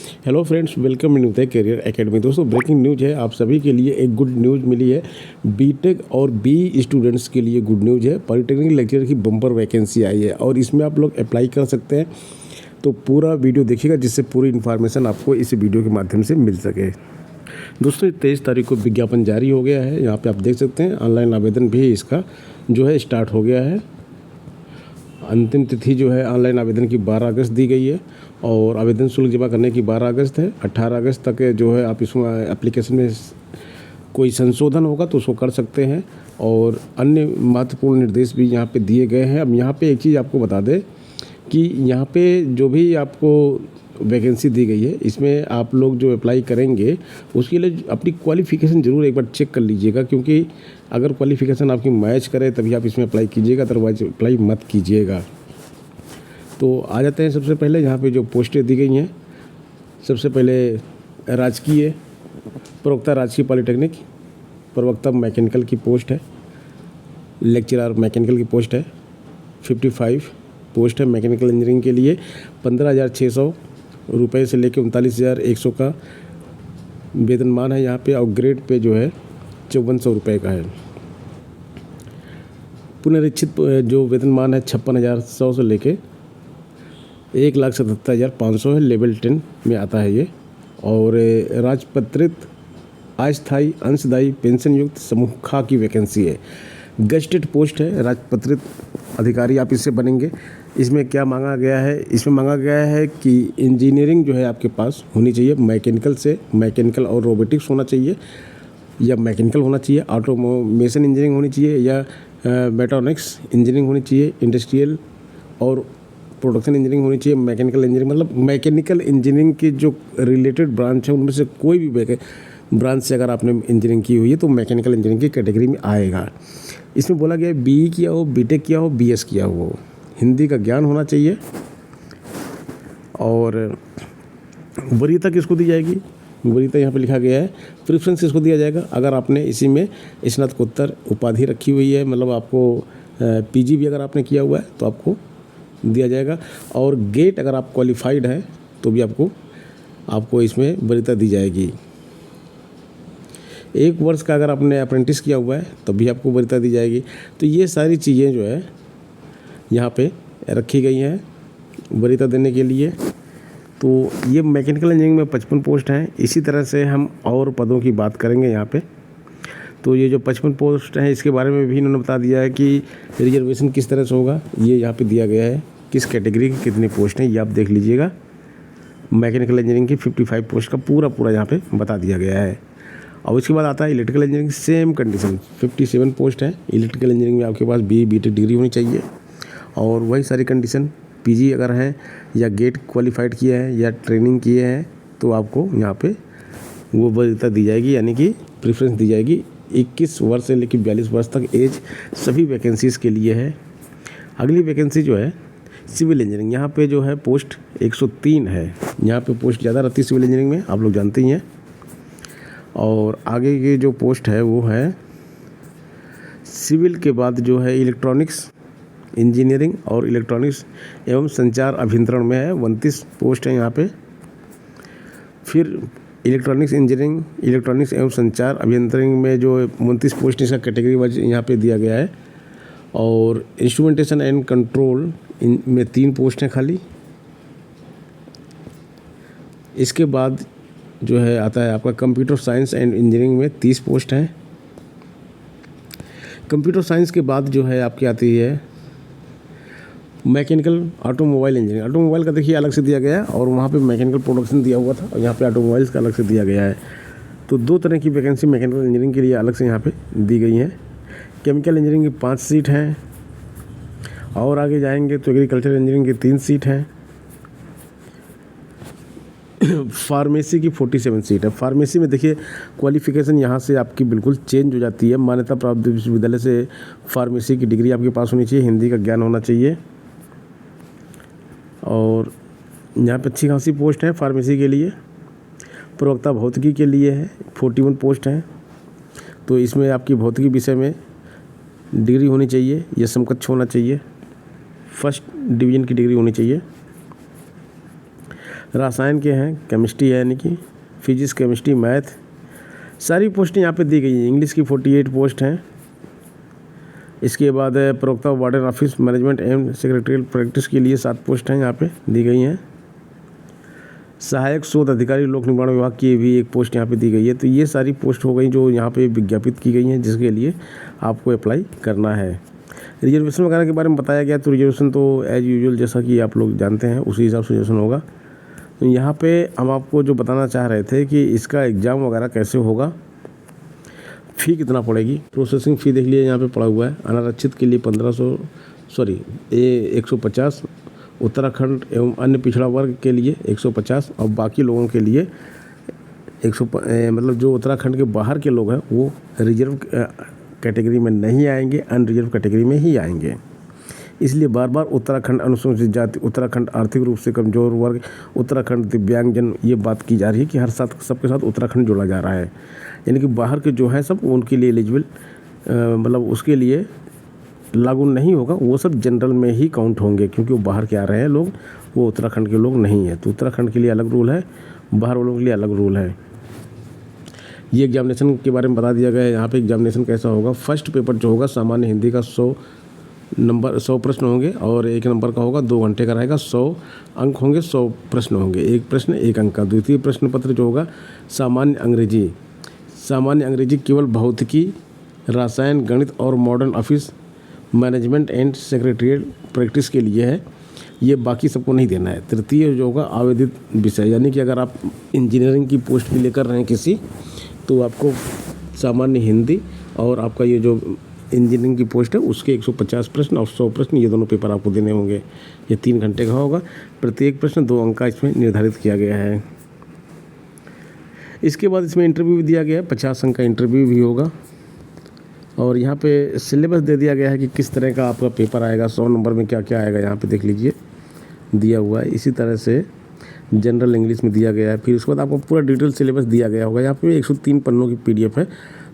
Hello friends, welcome in Uday career academy. दोस्तों, breaking news है, आप सभी के लिए एक गुड न्यूज़ मिली है। बीटेक और बी स्टूडेंट्स के लिए गुड न्यूज़ है। पॉलिटेक्निक लेक्चरर की बम्पर वैकेंसी आई है और इसमें आप लोग अप्लाई कर सकते हैं। तो पूरा वीडियो देखिएगा जिससे पूरी इन्फॉर्मेशन आपको इस वीडियो के माध्यम से मिल सके। दोस्तों, 23 तारीख को विज्ञापन जारी हो गया है। यहाँ पे आप देख सकते हैं ऑनलाइन आवेदन भी इसका जो है स्टार्ट हो गया है। अंतिम तिथि जो है ऑनलाइन आवेदन की 12 अगस्त दी गई है और आवेदन शुल्क जमा करने की 12 अगस्त है। 18 अगस्त तक जो है आप इसमें एप्लीकेशन में कोई संशोधन होगा तो उसको कर सकते हैं और अन्य महत्वपूर्ण निर्देश भी यहाँ पे दिए गए हैं। अब यहाँ पे एक चीज़ आपको बता दें कि यहाँ पे जो भी आपको वैकेंसी दी गई है इसमें आप लोग जो अप्लाई करेंगे उसके लिए अपनी क्वालिफ़िकेशन ज़रूर एक बार चेक कर लीजिएगा, क्योंकि अगर क्वालिफ़िकेशन आपकी मैच करे तभी आप इसमें अप्लाई कीजिएगा, अदरवाइज अप्लाई मत कीजिएगा। तो आ जाते हैं सबसे पहले यहाँ पे जो पोस्टें दी गई हैं। सबसे पहले राजकीय प्रवक्ता राजकीय पॉलिटेक्निक, प्रवक्ता मैकेनिकल की पोस्ट है। लेक्चरर मैकेनिकल की पोस्ट है। 55 पोस्ट है मैकेनिकल इंजीनियरिंग के लिए। 15,600 रुपये से लेकर 39,100 का वेतनमान है यहाँ पे और ग्रेड पे जो है 5400 रुपये का है। पुनरीक्षित जो वेतनमान है 56,100 से लेके 1,77,500 है। लेवल 10 में आता है ये। और राजपत्रित अस्थायी अंशदायी पेंशन युक्त समूह खा की वैकेंसी है। गजेटेड पोस्ट है, राजपत्रित अधिकारी आप इससे बनेंगे। इसमें क्या मांगा गया है? इसमें मांगा गया है कि इंजीनियरिंग जो है आपके पास होनी चाहिए। मैकेनिकल से मैकेनिकल और रोबोटिक्स होना चाहिए या मैकेनिकल होना चाहिए। ऑटोमेशन इंजीनियरिंग होनी चाहिए या मेट्रोनिक्स इंजीनियरिंग होनी चाहिए। इंडस्ट्रियल और प्रोडक्शन इंजीनियरिंग होनी चाहिए। मैकेनिकल इंजीनियरिंग मतलब मैकेनिकल इंजीनियरिंग की जो रिलेटेड ब्रांच है उनमें से कोई भी ब्रांच से अगर आपने इंजीनियरिंग की हुई है तो मैकेनिकल इंजीनियरिंग की कैटेगरी में आएगा। इसमें बोला गया है बीई किया हो, बीटेक किया हो, बीएस किया हो, हिंदी का ज्ञान होना चाहिए। और वरीयता किसको दी जाएगी? वरीयता यहाँ पे लिखा गया है। प्रेफरेंस किसको दिया जाएगा? अगर आपने इसी में स्नातकोत्तर उपाधि रखी हुई है, मतलब आपको पीजी भी अगर आपने किया हुआ है तो आपको दिया जाएगा। और गेट अगर आप क्वालिफाइड हैं तो भी आपको इसमें वरीयता दी जाएगी। 1 वर्ष का अगर आपने अप्रेंटिस किया हुआ है तब भी आपको वरीयता दी जाएगी। तो ये सारी चीज़ें जो है यहाँ पे रखी गई हैं वरीयता देने के लिए। तो ये मैकेनिकल इंजीनियरिंग में 55 पोस्ट हैं। इसी तरह से हम और पदों की बात करेंगे यहाँ पे। तो ये जो 55 पोस्ट हैं इसके बारे में भी इन्होंने बता दिया है कि रिजर्वेशन किस तरह से होगा। ये यहाँ पे दिया गया है किस कैटेगरी की कितनी पोस्ट हैं, ये आप देख लीजिएगा। मैकेनिकल इंजीनियरिंग की 55 पोस्ट का पूरा यहाँ पे बता दिया गया है। और उसके बाद आता है electrical engineering, same condition 57 post है। इलेक्ट्रिकल इंजीनियरिंग में आपके पास बीई बीटेक डिग्री होनी चाहिए और वही सारी कंडीशन पीजी अगर है या गेट क्वालिफाइड किया है या ट्रेनिंग किए हैं तो आपको यहाँ पे वो वरीयता दी जाएगी, यानी कि प्रेफरेंस दी जाएगी। 21 वर्ष से लेकर 42 वर्ष तक एज सभी वैकेंसीज़ के लिए है। अगली वैकेंसी जो है सिविल इंजीनियरिंग, यहाँ पे जो है पोस्ट 103 है। यहाँ पे पोस्ट ज़्यादा रहती है सिविल इंजीनियरिंग में, आप लोग जानते ही हैं। और आगे की जो पोस्ट है वो है सिविल के बाद जो है इलेक्ट्रॉनिक्स इंजीनियरिंग और इलेक्ट्रॉनिक्स एवं संचार अभियंत्रण में है। 29 पोस्ट है यहाँ पे। फिर इलेक्ट्रॉनिक्स इंजीनियरिंग, इलेक्ट्रॉनिक्स एवं संचार अभियंत्रण में जो 29 पोस्ट इसका कैटेगरी वाइज यहाँ पे दिया गया है। और इंस्ट्रूमेंटेशन एंड कंट्रोल में 3 पोस्ट हैं खाली। इसके बाद जो है आता है आपका कंप्यूटर साइंस एंड इंजीनियरिंग में 30 पोस्ट हैं। कंप्यूटर साइंस के बाद जो है आपकी आती है मैकेनिकल ऑटोमोबाइल इंजीनियरिंग। ऑटोमोबाइल का देखिए अलग से दिया गया है और वहाँ पे मैकेनिकल प्रोडक्शन दिया हुआ था और यहाँ पे ऑटोमोबाइल्स का अलग से दिया गया है। तो 2 तरह की वैकेंसी मैकेनिकल इंजीनियरिंग के लिए अलग से यहाँ पे दी गई हैं। केमिकल इंजीनियरिंग की 5 सीट हैं और आगे जाएंगे तो एग्रीकल्चर इंजीनियरिंग की 3 सीट हैं। फार्मेसी की 47 सीट है। फार्मेसी में देखिए क्वालिफ़िकेशन यहाँ से आपकी बिल्कुल चेंज हो जाती है। मान्यता प्राप्त विश्वविद्यालय से फार्मेसी की डिग्री आपके पास होनी चाहिए, हिंदी का ज्ञान होना चाहिए। और यहाँ पे अच्छी खासी पोस्ट है फार्मेसी के लिए। प्रवक्ता भौतिकी के लिए है, 41 पोस्ट हैं। तो इसमें आपकी भौतिकी विषय में डिग्री होनी चाहिए या समकक्ष होना चाहिए, फर्स्ट डिवीज़न की डिग्री होनी चाहिए। रसायन के हैं, केमिस्ट्री है यानी कि फिजिक्स, केमिस्ट्री, मैथ, सारी पोस्टें यहाँ पे दी गई हैं। इंग्लिश की 48 पोस्ट हैं। इसके बाद प्रवक्ता वार्डन ऑफिस मैनेजमेंट एवं सेक्रेटरियल प्रैक्टिस के लिए 7 पोस्ट हैं यहाँ पे दी गई हैं। सहायक शोध अधिकारी लोक निर्माण विभाग की भी 1 पोस्ट यहाँ पे दी गई है। तो ये सारी पोस्ट हो गई जो यहाँ पे विज्ञापित की गई हैं, जिसके लिए आपको अप्लाई करना है। रिजर्वेशन वगैरह के बारे में बताया गया। तो रिजर्वेशन तो एज यूजुअल जैसा कि आप लोग जानते हैं उसी हिसाब से रिजर्वेशन होगा। तो यहाँ पे हम आपको जो बताना चाह रहे थे कि इसका एग्ज़ाम वगैरह कैसे होगा, फ़ी कितना पड़ेगी। प्रोसेसिंग फ़ी देख लीजिए यहाँ पे पड़ा हुआ है। अनारक्षित के लिए 150, उत्तराखंड एवं अन्य पिछड़ा वर्ग के लिए 150 और बाकी लोगों के लिए 100, मतलब जो उत्तराखंड के बाहर के लोग हैं वो रिजर्व कैटेगरी में नहीं आएंगे, अनरिजर्व कैटेगरी में ही आएंगे। इसलिए बार बार उत्तराखंड अनुसूचित जाति, उत्तराखंड आर्थिक रूप से कमज़ोर वर्ग, उत्तराखंड दिव्यांगजन, ये बात की जा रही है कि हर साथ सबके साथ उत्तराखंड जोड़ा जा रहा है। यानी कि बाहर के जो हैं सब उनके लिए एलिजिबल, मतलब उसके लिए लागू नहीं होगा। वो सब जनरल में ही काउंट होंगे क्योंकि वो बाहर के आ रहे हैं लोग, वो उत्तराखंड के लोग नहीं हैं। तो उत्तराखंड के लिए अलग रूल है, बाहर वालों के लिए अलग रूल है। ये एग्जामिनेशन के बारे में बता दिया गया है। यहाँ पे एग्जामिनेशन कैसा होगा। फर्स्ट पेपर जो होगा सामान्य हिंदी का 100 प्रश्न होंगे और 1 नंबर का होगा, 2 घंटे का रहेगा, 100 अंक होंगे, 100 प्रश्न होंगे, 1 प्रश्न 1 अंक का। द्वितीय प्रश्न पत्र जो होगा सामान्य अंग्रेजी केवल भौतिकी, रसायन, गणित और modern office management and secretarial practice के लिए है। ये बाकी सबको नहीं देना है। तृतीय जो होगा आवेदित विषय, यानी कि अगर आप इंजीनियरिंग की पोस्ट के लिए कर रहे हैं किसी, तो आपको सामान्य हिंदी और आपका ये जो इंजीनियरिंग की पोस्ट है उसके 150 प्रश्न और 100 प्रश्न, ये दोनों पेपर आपको देने होंगे। ये 3 घंटे का होगा। प्रत्येक प्रश्न 2 अंक का इसमें निर्धारित किया गया है। इसके बाद इसमें इंटरव्यू भी दिया गया है, 50 अंक का इंटरव्यू भी होगा। और यहाँ पे सिलेबस दे दिया गया है कि किस तरह का आपका पेपर आएगा, 100 नंबर में क्या क्या आएगा, यहाँ पे देख लीजिए दिया हुआ है। इसी तरह से जनरल इंग्लिश में दिया गया है। फिर उसके बाद आपको पूरा डिटेल सिलेबस दिया गया होगा। यहाँ पे 103 पन्नों की PDF है,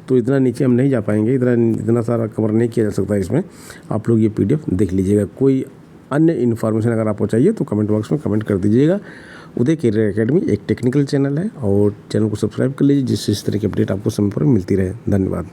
तो इतना नीचे हम नहीं जा पाएंगे, इतना सारा कवर नहीं किया जा सकता इसमें। आप लोग ये PDF देख लीजिएगा। कोई अन्य इन्फॉर्मेशन अगर आपको चाहिए तो कमेंट बॉक्स में कमेंट कर दीजिएगा। उदय कैरियर एकेडमी एक टेक्निकल चैनल है और चैनल को सब्सक्राइब कर लीजिए, जिससे इस तरह की अपडेट आपको समय पर मिलती रहे। धन्यवाद।